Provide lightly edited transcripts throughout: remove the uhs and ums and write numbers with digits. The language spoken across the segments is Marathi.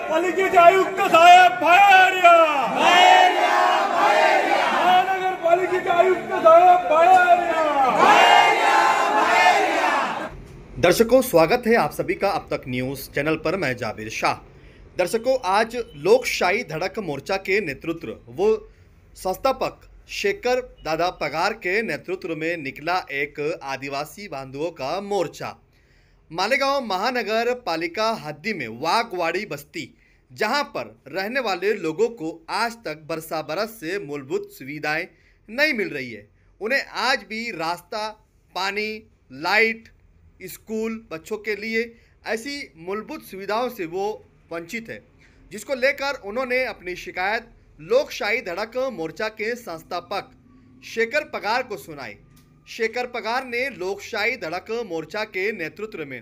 पालिकेचे आयुक्त साहेब बाहेर या, बाहेर या, बाहेर या। महानगरपालिकेचे आयुक्त साहेब बाहेर या, बाहेर या, बाहेर या। दर्शकों, स्वागत है आप सभी का अब तक न्यूज़ चैनल पर। मैं जाबिर शाह। दर्शकों, आज लोकशाही धड़क मोर्चा के नेतृत्व वो संस्थापक शेखर दादा पगार के नेतृत्व में निकला एक आदिवासी बांधवों का मोर्चा मालेगांव महानगर पालिका हद्दी में वाघवाड़ी बस्ती, जहां पर रहने वाले लोगों को आज तक बरस से मूलभूत सुविधाएं नहीं मिल रही है। उन्हें आज भी रास्ता, पानी, लाइट, स्कूल बच्चों के लिए ऐसी मूलभूत सुविधाओं से वो वंचित है, जिसको लेकर उन्होंने अपनी शिकायत लोकशाही धड़क मोर्चा के संस्थापक शेखर पगार को सुनाई। शेखर पगार ने लोकशाही धड़क मोर्चा के नेतृत्व में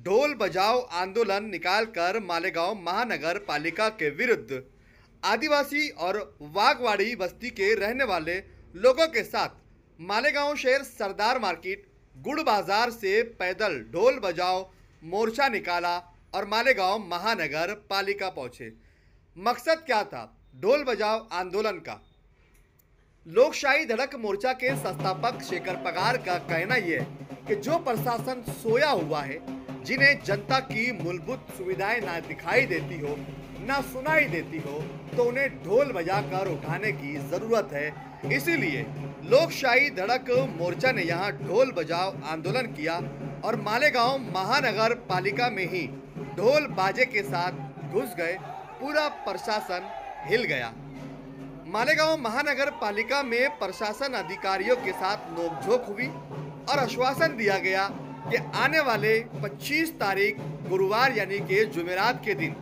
ढोल बजाओ आंदोलन निकालकर मालेगांव महानगर पालिका के विरुद्ध आदिवासी और वाघवाड़ी बस्ती के रहने वाले लोगों के साथ मालेगांव शहर सरदार मार्केट गुड़ बाजार से पैदल ढोल बजाओ मोर्चा निकाला और मालेगांव महानगर पालिका पहुंचे। मकसद क्या था ढोल बजाओ आंदोलन का? लोकशाही धड़क मोर्चा के संस्थापक शेखर पगार का कहना यह है कि जो प्रशासन सोया हुआ है, जिन्हें जनता की मूलभूत सुविधाएं ना दिखाई देती हो, ना सुनाई देती हो, तो उन्हें ढोल बजाकर उठाने की जरूरत है। इसीलिए लोकशाही धड़क मोर्चा ने यहां ढोल बजाओ आंदोलन किया और मालेगांव महानगर पालिका में ही ढोल बाजे के साथ घुस गए। पूरा प्रशासन हिल गया। मालेगांव महानगर पालिका में प्रशासन अधिकारियों के साथ नोकझोंक हुई और आश्वासन दिया गया कि आने वाले 25 तारीख गुरुवार यानी कि जुमेरात के दिन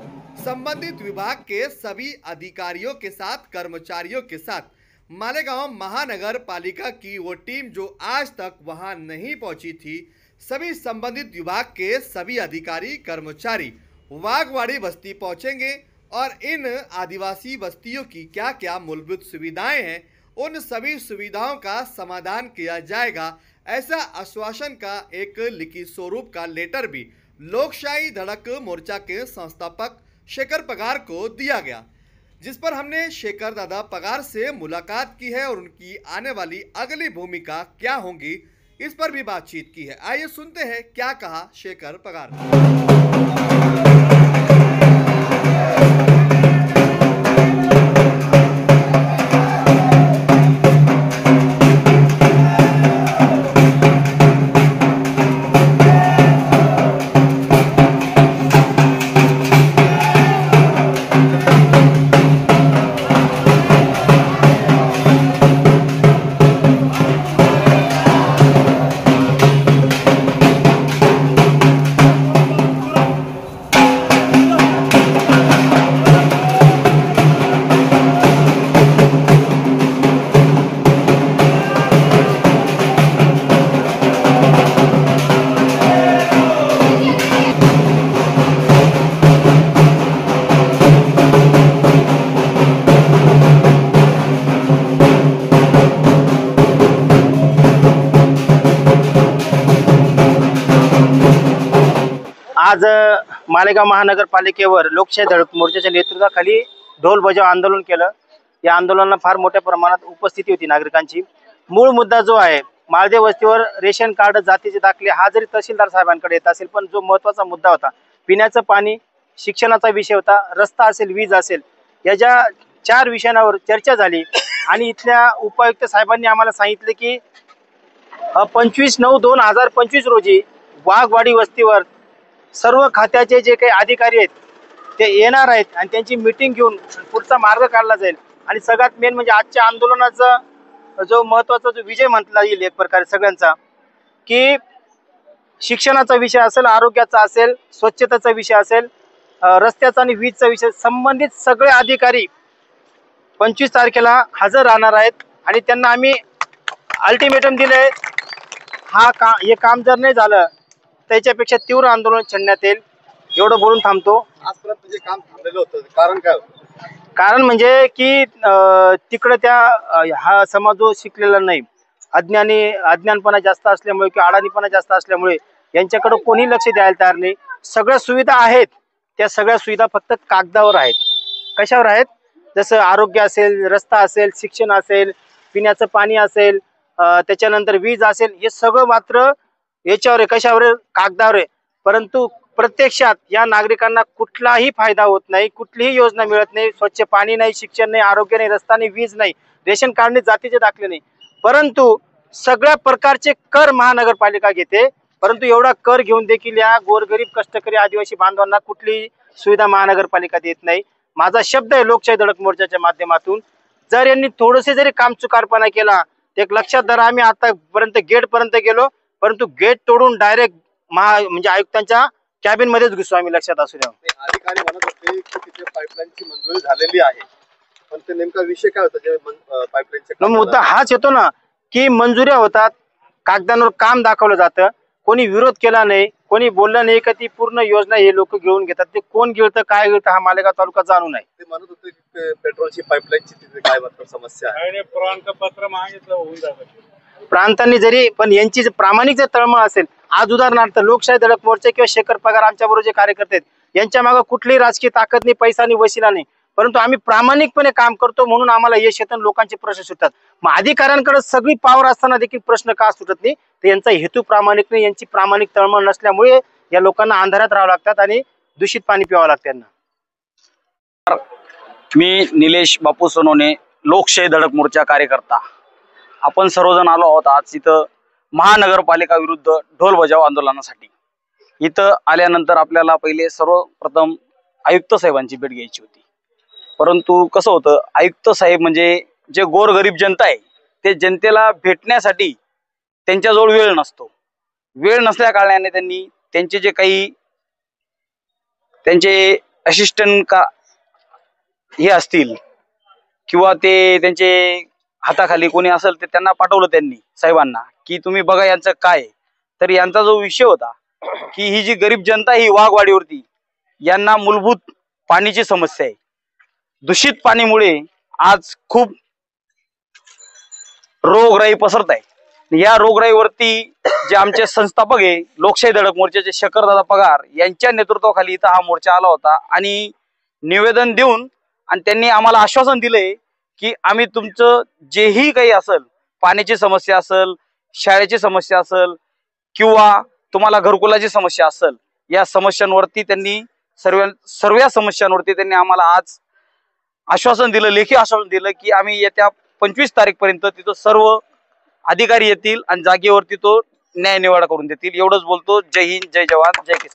संबंधित विभाग के सभी अधिकारियों के साथ, कर्मचारियों के साथ मालेगांव महानगर पालिका की वो टीम जो आज तक वहां नहीं पहुंची थी, सभी संबंधित विभाग के सभी अधिकारी कर्मचारी वाघवाड़ी बस्ती पहुंचेंगे और इन आदिवासी बस्तियों की क्या क्या मूलभूत सुविधाएं हैं, उन सभी सुविधाओं का समाधान किया जाएगा। ऐसा आश्वासन का एक लिखित स्वरूप का लेटर भी लोकशाही धड़क मोर्चा के संस्थापक शेखर पगार को दिया गया, जिस पर हमने शेखर दादा पगार से मुलाकात की है और उनकी आने वाली अगली भूमिका क्या होगी, इस पर भी बातचीत की है। आइए सुनते हैं क्या कहा शेखर पगार। आज मालेगाव महानगरपालिकेवर लोकशाही धड़क मोर्चाच्या नेतृत्वाखाली ढोल बजाव आंदोलन केलं। या आंदोलनाला फार मोठ्या प्रमाणात उपस्थिती होती नागरिकांची। मूळ मुद्दा जो आहे, माळदेव वस्तीवर रेशन कार्ड, जातीचे दाखले हा जरी तहसीलदार साहेबांकडे येत असेल, पण जो महत्त्वाचा मुद्दा होता पिण्याचं पाणी, शिक्षणाचा विषय होता, रस्ता असेल, वीज असेल, या ज्या 4 विषयांवर चर्चा झाली आणि इथल्या उपायुक्त साहेबांनी आम्हाला सांगितले की 25/9/2025 रोजी वाघवाडी वस्तीवर सर्व खात्याचे जे काही अधिकारी आहेत ते येणार आहेत आणि त्यांची मीटिंग घेऊन पुढचा मार्ग काढला जाईल। आणि सगळ्यात मेन म्हणजे आजच्या आंदोलनाचा जो महत्त्वाचा जो विजय म्हटला येईल एक प्रकारे सगळ्यांचा, की शिक्षणाचा विषय असेल, आरोग्याचा असेल, स्वच्छतेचा विषय असेल, रस्त्याचा आणि वीजचा विषय, संबंधित सगळे अधिकारी 25 तारखेला हजर राहणार आहेत आणि त्यांना आम्ही अल्टिमेटम दिले। हे काम जर नाही झालं त्याच्यापेक्षा तीव्र आंदोलन छेडण्यात येईल, एवढं बोलून थांबतो। आजपर्यंत जे काम थांबलेलं होतं कारण काय होतं? कारण म्हणजे की तिकडे त्या हा समाज जो शिकलेला नाही, अज्ञानपणा जास्त असल्यामुळे किंवा अडाणीपणा जास्त असल्यामुळे यांच्याकडे कोणी लक्ष द्यायला तयार नाही। सगळ्या सुविधा आहेत त्या सगळ्या सुविधा फक्त कागदावर आहेत. कशावर आहेत? जसं आरोग्य असेल, रस्ता असेल, शिक्षण असेल, पिण्याचं पाणी असेल, त्याच्यानंतर वीज असेल, हे सगळं मात्र याच्यावर आहे. कशावर आहे? कागदावर आहे. परंतु प्रत्यक्षात या नागरिकांना कुठलाही फायदा होत नाही, कुठलीही योजना मिळत नाही. स्वच्छ पाणी नाही, शिक्षण नाही, आरोग्य नाही, रस्ता नाही, वीज नाही, रेशन कार्ड नाही, जातीचे दाखले नाही. परंतु सगळ्या प्रकारचे कर महानगरपालिका घेते. परंतु एवढा कर घेऊन देखील या गोरगरीब कष्टकरी आदिवासी बांधवांना कुठली सुविधा महानगरपालिका देत नाही. माझा शब्द आहे लोकशाही धडक मोर्चाच्या माध्यमातून, जर यांनी थोडेसे जरी काम चुकारपणा केला, एक लक्षात धरा, आम्ही आतापर्यंत गेट पर्यंत गेलो, परंतु गेट तोडून डायरेक्ट म्हणजे आयुक्तांच्या कॅबिन मध्येच घुसू आम्ही. लक्षात असू द्या. अधिकारी म्हणत होते की तिथे पाईपलाईनची मंजुरी झालेली आहे, पण ते नेमका विषय काय होता जे पाईपलाईनचे? मुद्दा हाच येतो ना की मंजुऱ्या होतात, कागदांवर काम दाखवलं जातं, कोणी विरोध केला नाही, कोणी बोललं नाही का ती पूर्ण योजना हे लोक घेऊन घेतात. ते कोण गिळतं काय गिळतं हा मालेगाव तालुका जाणू नये. ते म्हणत होते की पेट्रोलची पाईपलाईनची तिथे काय मात्र समस्या आहे. प्रमाणपत्र मागितलं होऊन जातं. प्रांतांनी जरी, पण यांची जर प्रामाणिक जर तळमळ असेल, आज उदाहरणार्थ लोकशाही धडक मोर्चा किंवा शेखर पगार आमच्या बरोबर जे कार्यकर्ते आहेत, यांच्या मागे कुठलीही राजकीय ताकद नाही, पैसा नाही, वशिला नाही, परंतु आम्ही प्रामाणिकपणे काम करतो म्हणून आम्हाला यश येतं, लोकांचे प्रश्न सुटतात. मग अधिकाऱ्यांकडे सगळी पावर असताना देखील प्रश्न का सुटत नाही? तर यांचा हेतू प्रामाणिक नाही, यांची प्रामाणिक तळमळ नसल्यामुळे या लोकांना अंधारात राहावं लागतात आणि दूषित पाणी प्यावं लागतं त्यांना. मी निलेश बापू सोनवणे, लोकशाही धडक मोर्चा कार्यकर्ता. आपण सर्वजण आलो आहोत आज इथं महानगरपालिका विरुद्ध ढोल बजाव आंदोलनासाठी. इथं आल्यानंतर आपल्याला पहिले सर्वप्रथम आयुक्त साहेबांची भेट घ्यायची होती. परंतु कसं होतं, आयुक्त साहेब म्हणजे जे गोरगरीब जनता आहे ते जनतेला भेटण्यासाठी त्यांच्याजवळ वेळ नसतो. वेळ नसल्या कारणाने त्यांनी त्यांचे जे काही त्यांचे असिस्टंट का हे असतील किंवा ते त्यांचे हाताखाली कोणी असेल ते त्यांना पाठवलं त्यांनी साहेबांना की तुम्ही बघा यांचं काय. तर यांचा जो विषय होता की ही जी गरीब जनता ही वाघवाडीवरती, यांना मूलभूत पाण्याची समस्या आहे. दूषित पाणीमुळे आज खूप रोगराई पसरत आहे. या रोगराईवरती जे आमचे संस्थापक आहे लोकशाही धडक मोर्चाचे शेखरदादा पगार यांच्या नेतृत्वाखाली इथं हा मोर्चा आला होता आणि निवेदन देऊन आणि त्यांनी आम्हाला आश्वासन दिलंय की आम्ही तुमचं जेही काही असेल, पाण्याची समस्या असेल, शाळेची समस्या असेल किंवा तुम्हाला घरकुलाची समस्या असेल, या समस्यांवरती त्यांनी सर्व समस्यांवरती त्यांनी आम्हाला आज आश्वासन दिलं, लेखी आश्वासन दिलं की आम्ही येत्या 25 तारीखपर्यंत तिथं सर्व अधिकारी येतील आणि जागेवरती तो न्याय निवाडा करून देतील. एवढंच बोलतो. जय हिंद, जय जवान, जय किसान.